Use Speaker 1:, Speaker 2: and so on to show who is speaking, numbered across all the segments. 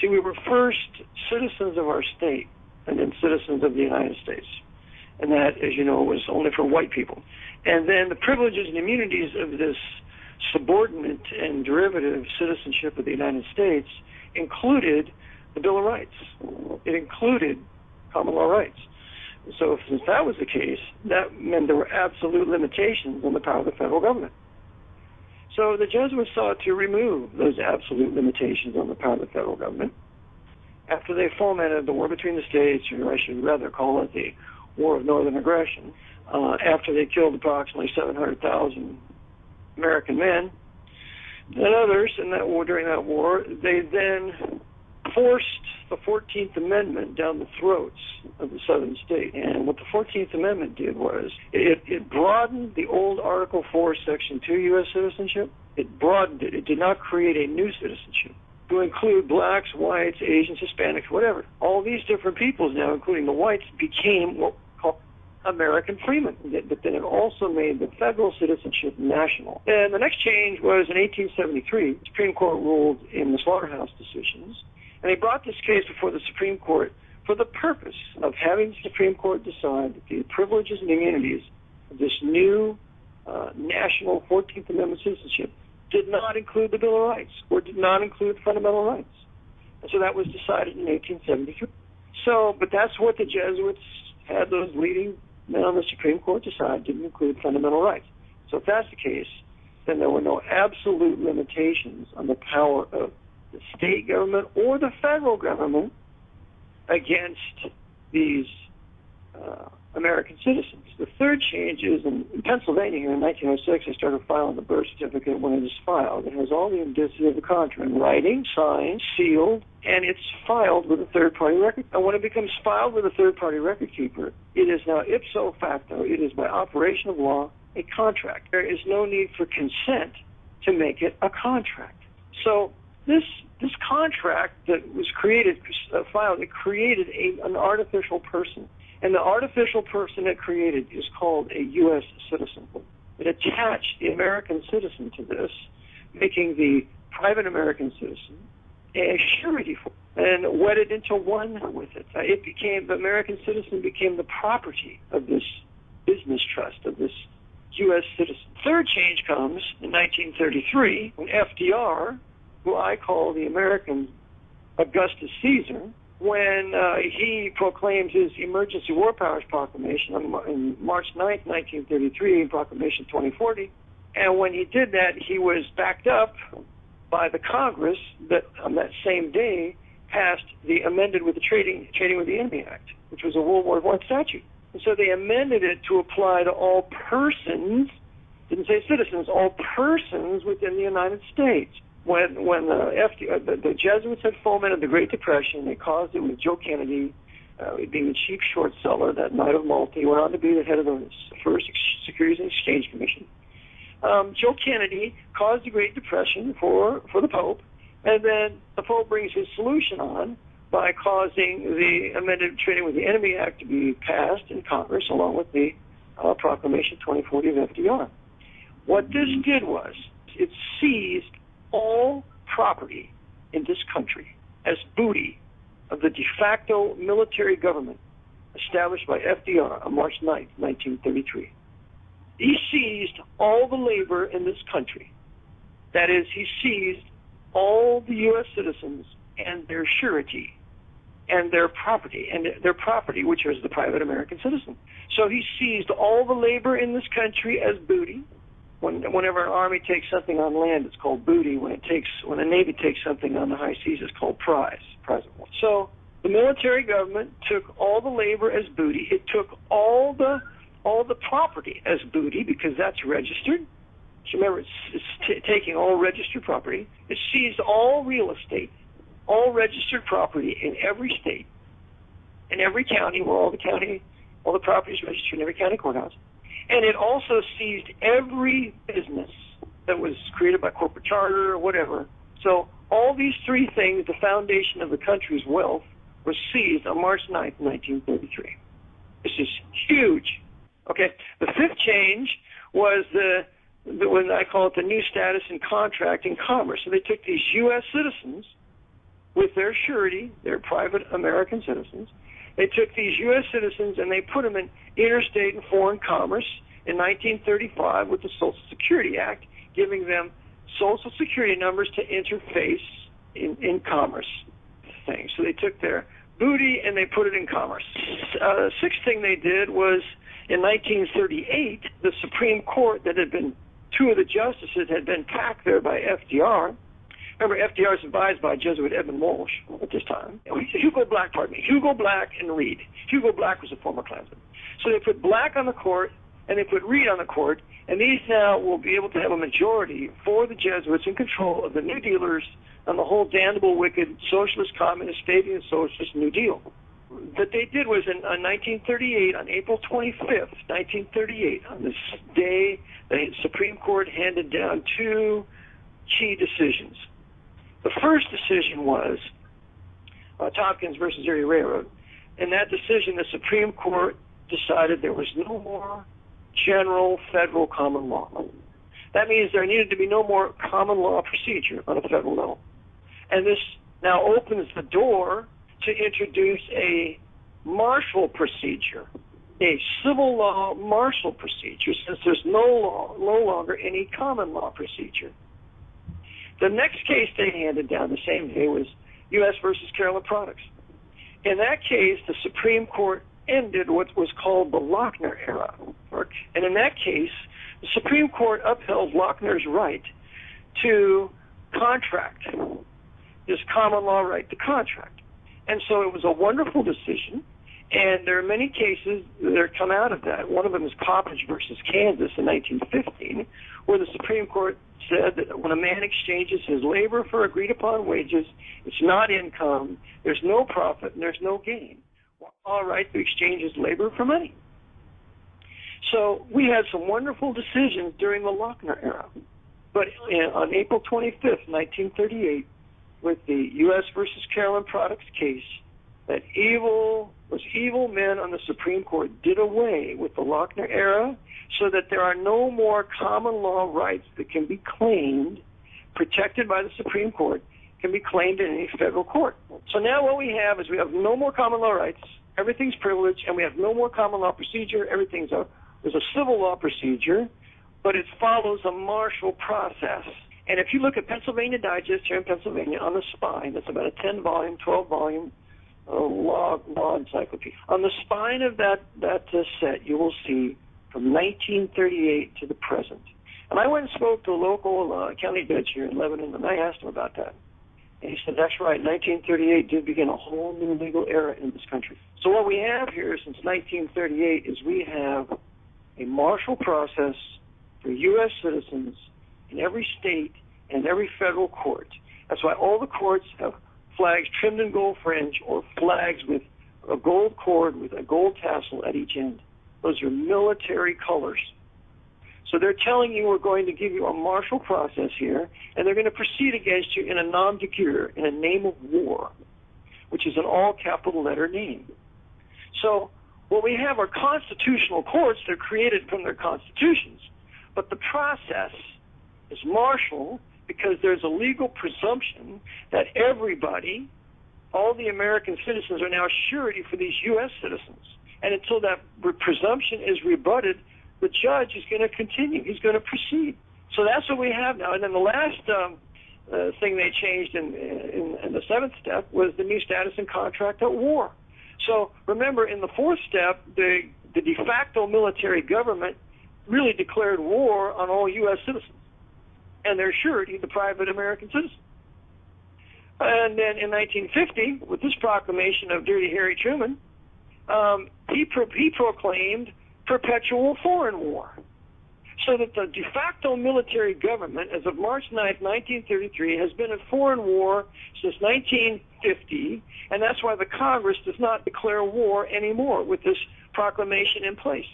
Speaker 1: See, we were first citizens of our state and then citizens of the United States. And that, as you know, was only for white people. And then the privileges and immunities of this subordinate and derivative citizenship of the United States included the Bill of Rights. It included common law rights. So since that was the case, that meant there were absolute limitations on the power of the federal government. So the Jesuits sought to remove those absolute limitations on the power of the federal government after they fomented the war between the states, or I should rather call it the War of Northern Aggression, after they killed approximately 700,000 American men and others in that war. During that war, they then forced the 14th Amendment down the throats of the southern state. And what the 14th Amendment did was it broadened the old Article 4, Section 2 U.S. citizenship. It broadened it. It did not create a new citizenship to include blacks, whites, Asians, Hispanics, whatever. All these different peoples now, including the whites, became what we call American freemen. But then it also made the federal citizenship national. And the next change was in 1873. The Supreme Court ruled in the Slaughterhouse decisions. And they brought this case before the Supreme Court for the purpose of having the Supreme Court decide that the privileges and immunities of this new national 14th Amendment citizenship did not include the Bill of Rights or did not include fundamental rights. And so that was decided in 1873. So, but that's what the Jesuits had those leading men on the Supreme Court decide didn't include fundamental rights. So if that's the case, then there were no absolute limitations on the power of the state government or the federal government against these American citizens. The third change is in Pennsylvania here in 1906, I started filing the birth certificate. When it is filed, it has all the indicia of the contract, writing, signed, sealed, and it's filed with a third-party record. And when it becomes filed with a third-party record keeper, it is now ipso facto, it is by operation of law, a contract. There is no need for consent to make it a contract. So this contract that was created, filed, it created an artificial person. And the artificial person it created is called a U.S. citizen. It attached the American citizen to this, making the private American citizen a surety for it, and wedded into one with it. The American citizen became the property of this business trust, of this U.S. citizen. Third change comes in 1933 when FDR, who I call the American Augustus Caesar, when he proclaimed his Emergency War Powers Proclamation on March 9th, 1933, Proclamation 2040. And when he did that, he was backed up by the Congress that on that same day passed the amended with the Trading with the Enemy Act, which was a World War I statute. And so they amended it to apply to all persons, didn't say citizens, all persons within the United States. When the Jesuits had fomented the Great Depression, they caused it with Joe Kennedy being the chief short seller, that Knight of Malta. He went on to be the head of the first Securities and Exchange Commission. Joe Kennedy caused the Great Depression for the Pope, and then the Pope brings his solution on by causing the amended Trading with the Enemy Act to be passed in Congress along with the Proclamation 2040 of FDR. What this did was it seized all property in this country as booty of the de facto military government established by FDR on March 9th, 1933. He seized all the labor in this country. That is, he seized all the U.S. citizens and their surety and their property, which is the private American citizen. So he seized all the labor in this country as booty. Whenever an army takes something on land, it's called booty. When a navy takes something on the high seas, it's called prize. So the military government took all the labor as booty. It took all the property as booty because that's registered. So remember, it's taking all registered property. It seized all real estate, all registered property in every state, in every county where all the property is registered in every county courthouse. And it also seized every business that was created by corporate charter or whatever. So all these three things, the foundation of the country's wealth, was seized on March 9th, 1933. This is huge. Okay, the fifth change was what I call it the new status in contract and commerce. So they took these U.S. citizens with their surety, their private American citizens. They took these U.S. citizens and they put them in interstate and foreign commerce in 1935 with the Social Security Act, giving them Social Security numbers to interface in commerce things. So they took their booty and they put it in commerce. The sixth thing they did was in 1938, the Supreme Court that had been, two of the justices had been packed there by FDR. Remember, FDR is advised by Jesuit Edmund Walsh at this time. Hugo Black and Reed. Hugo Black was a former Klansman. So they put Black on the court and they put Reed on the court, and these now will be able to have a majority for the Jesuits in control of the New Dealers and the whole damnable, wicked, socialist, communist, Fabian socialist New Deal. What they did was in 1938, on April 25th, 1938, on this day, the Supreme Court handed down two key decisions. The first decision was Tompkins versus Erie Railroad. In that decision, the Supreme Court decided there was no more general federal common law. That means there needed to be no more common law procedure on a federal level. And this now opens the door to introduce a martial procedure, a civil law martial procedure, since there's no longer any common law procedure. The next case they handed down the same day was U.S. versus Carolyn Products. In that case, the Supreme Court ended what was called the Lochner era. And in that case, the Supreme Court upheld Lochner's right to contract, his common law right to contract. And so it was a wonderful decision, and there are many cases that come out of that. One of them is Poppage versus Kansas in 1915, where the Supreme Court said that when a man exchanges his labor for agreed-upon wages, it's not income, there's no profit, and there's no gain. All right to exchange his labor for money. So we had some wonderful decisions during the Lochner era. But on April 25th, 1938, with the U.S. versus Carolyn Products case, that evil men on the Supreme Court did away with the Lochner era so that there are no more common law rights that can be claimed, protected by the Supreme Court, can be claimed in any federal court. So now what we have is we have no more common law rights, everything's privilege, and we have no more common law procedure, there's a civil law procedure, but it follows a martial process. And if you look at Pennsylvania Digest here in Pennsylvania on the spine, that's about a 10-volume, 12-volume law encyclopedia. On the spine of that set, you will see from 1938 to the present. And I went and spoke to a local county judge here in Lebanon, and I asked him about that. And he said, that's right, 1938 did begin a whole new legal era in this country. So what we have here since 1938 is we have a martial process for U.S. citizens in every state and every federal court. That's why all the courts have flags trimmed in gold fringe or flags with a gold cord with a gold tassel at each end. Those are military colors. So they're telling you we're going to give you a martial process here, and they're going to proceed against you in a nom de guerre, in a name of war, which is an all-capital letter name. So what we have are constitutional courts. They're created from their constitutions, but the process is martial because there's a legal presumption that everybody, all the American citizens, are now surety for these U.S. citizens. And until that presumption is rebutted, the judge is going to continue. He's going to proceed. So that's what we have now. And then the last thing they changed in the seventh step was the new status and contract at war. So remember, in the fourth step, the de facto military government really declared war on all U.S. citizens and their surety, the private American citizen. And then in 1950, with this proclamation of Dirty Harry Truman, he proclaimed perpetual foreign war. So that the de facto military government, as of March 9, 1933, has been in foreign war since 1950, and that's why the Congress does not declare war anymore with this proclamation in place.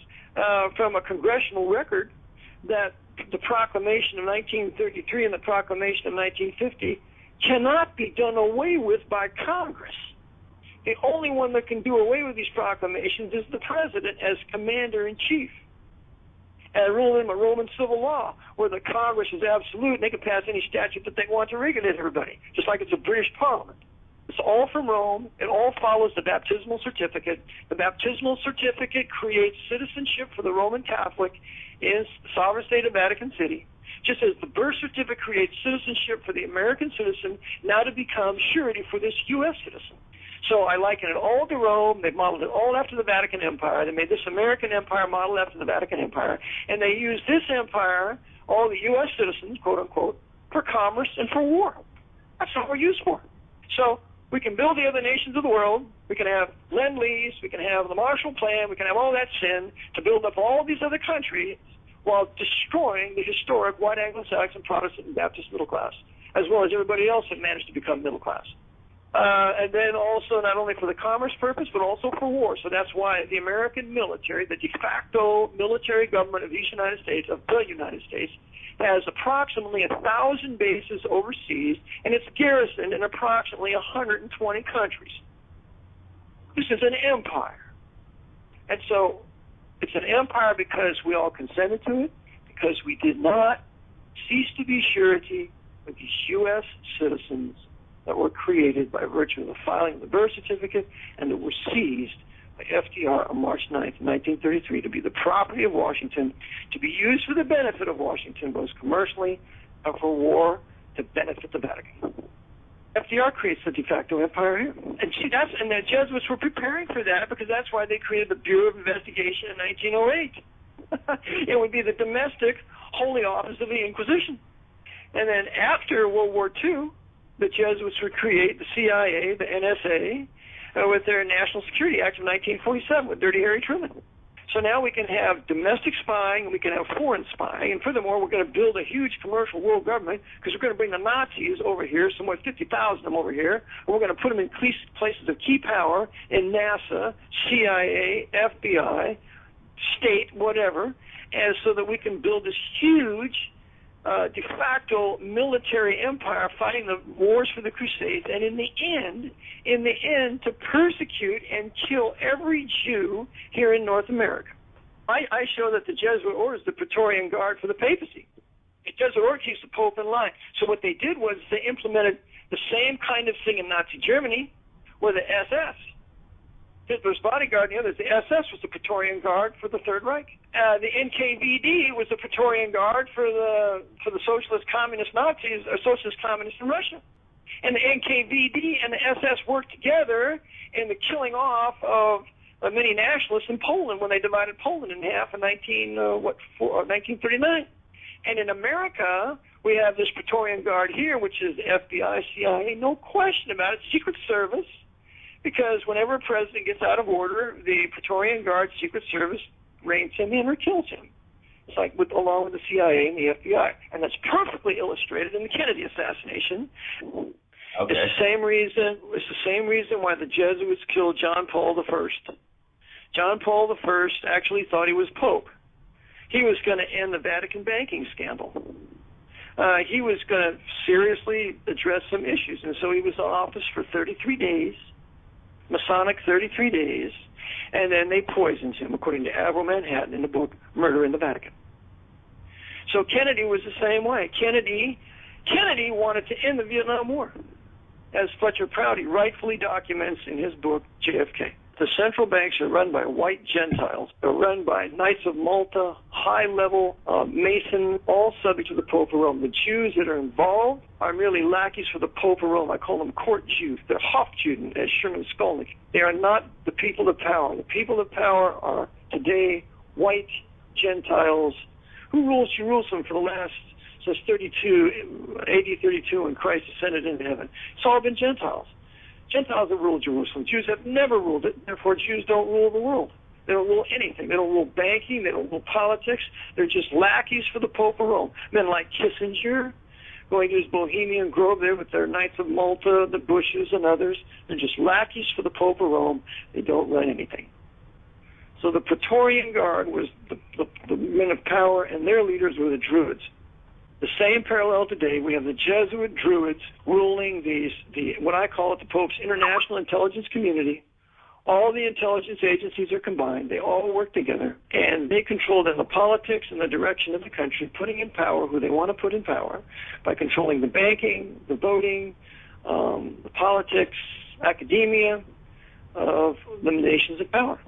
Speaker 1: From a congressional record, that the proclamation of 1933 and the proclamation of 1950 cannot be done away with by Congress. The only one that can do away with these proclamations is the president as commander-in-chief. And Roman civil law, where the Congress is absolute, and they can pass any statute that they want to regulate everybody, just like it's a British Parliament. It's all from Rome. It all follows the baptismal certificate. The baptismal certificate creates citizenship for the Roman Catholic in the sovereign state of Vatican City, just as the birth certificate creates citizenship for the American citizen, now to become surety for this U.S. citizen. So I liken it all to Rome. They modeled it all after the Vatican Empire. They made this American empire modeled after the Vatican Empire. And they used this empire, all the U.S. citizens, quote unquote, for commerce and for war. That's what we're used for. So we can build the other nations of the world. We can have Lend-Lease. We can have the Marshall Plan. We can have all that sin to build up all these other countries while destroying the historic white Anglo-Saxon, Protestant, and Baptist middle class, as well as everybody else that managed to become middle class. And then also not only for the commerce purpose, but also for war. So that's why the American military, the de facto military government of the United States, has approximately 1,000 bases overseas, and it's garrisoned in approximately 120 countries. This is an empire. And so it's an empire because we all consented to it, because we did not cease to be surety with these U.S. citizens that were created by virtue of the filing of the birth certificate and that were seized by FDR on March 9th, 1933, to be the property of Washington, to be used for the benefit of Washington, both commercially and for war, to benefit the Vatican. FDR creates the de facto empire here. And see, and the Jesuits were preparing for that, because that's why they created the Bureau of Investigation in 1908. It would be the domestic holy office of the Inquisition. And then after World War II, the Jesuits would create the CIA, the NSA, with their National Security Act of 1947 with Dirty Harry Truman. So now we can have domestic spying and we can have foreign spying, and furthermore, we're going to build a huge commercial world government because we're going to bring the Nazis over here, somewhere 50,000 of them over here, and we're going to put them in places of key power in NASA, CIA, FBI, state, whatever, and so that we can build this huge de facto military empire fighting the wars for the Crusades, and in the end, to persecute and kill every Jew here in North America. I show that the Jesuit order is the Praetorian Guard for the papacy. The Jesuit order keeps the Pope in line. So what they did was they implemented the same kind of thing in Nazi Germany with the SS. Hitler's bodyguard, and the others. The SS was the Praetorian Guard for the Third Reich. The NKVD was the Praetorian Guard for the socialist communist Nazis, or socialist communists in Russia. And the NKVD and the SS worked together in the killing off of many nationalists in Poland when they divided Poland in half in 1939. And in America, we have this Praetorian Guard here, which is the FBI, CIA, no question about it, Secret Service. Because whenever a president gets out of order, the Praetorian Guard, Secret Service, reins him in or kills him. It's like along with the CIA and the FBI. And that's perfectly illustrated in the Kennedy assassination. Okay. It's the same reason why the Jesuits killed John Paul I. John Paul I actually thought he was Pope. He was going to end the Vatican banking scandal. He was going to seriously address some issues. And so he was in office for 33 days. Masonic 33 days, and then they poisoned him, according to Avril Manhattan in the book Murder in the Vatican. So Kennedy was the same way. Kennedy wanted to end the Vietnam War, as Fletcher Prouty rightfully documents in his book JFK. The central banks are run by white Gentiles. They're run by Knights of Malta, high-level Masons, all subject to the Pope of Rome. The Jews that are involved are merely lackeys for the Pope of Rome. I call them court Jews. They're Hofjuden, as Sherman Skolnick. They are not the people of power. The people of power are today white Gentiles. Who rules Jerusalem for the last, since AD 32, when Christ ascended into heaven? It's all been Gentiles. Gentiles have ruled Jerusalem. Jews have never ruled it. Therefore, Jews don't rule the world. They don't rule anything. They don't rule banking. They don't rule politics. They're just lackeys for the Pope of Rome. Men like Kissinger, going to his Bohemian Grove there with their Knights of Malta, the Bushes, and others. They're just lackeys for the Pope of Rome. They don't run anything. So the Praetorian Guard was the men of power, and their leaders were the Druids. The same parallel today, we have the Jesuit Druids ruling what I call it the Pope's international intelligence community. All the intelligence agencies are combined. They all work together, and they control then the politics and the direction of the country, putting in power who they want to put in power by controlling the banking, the voting, the politics, academia, of limitations of power.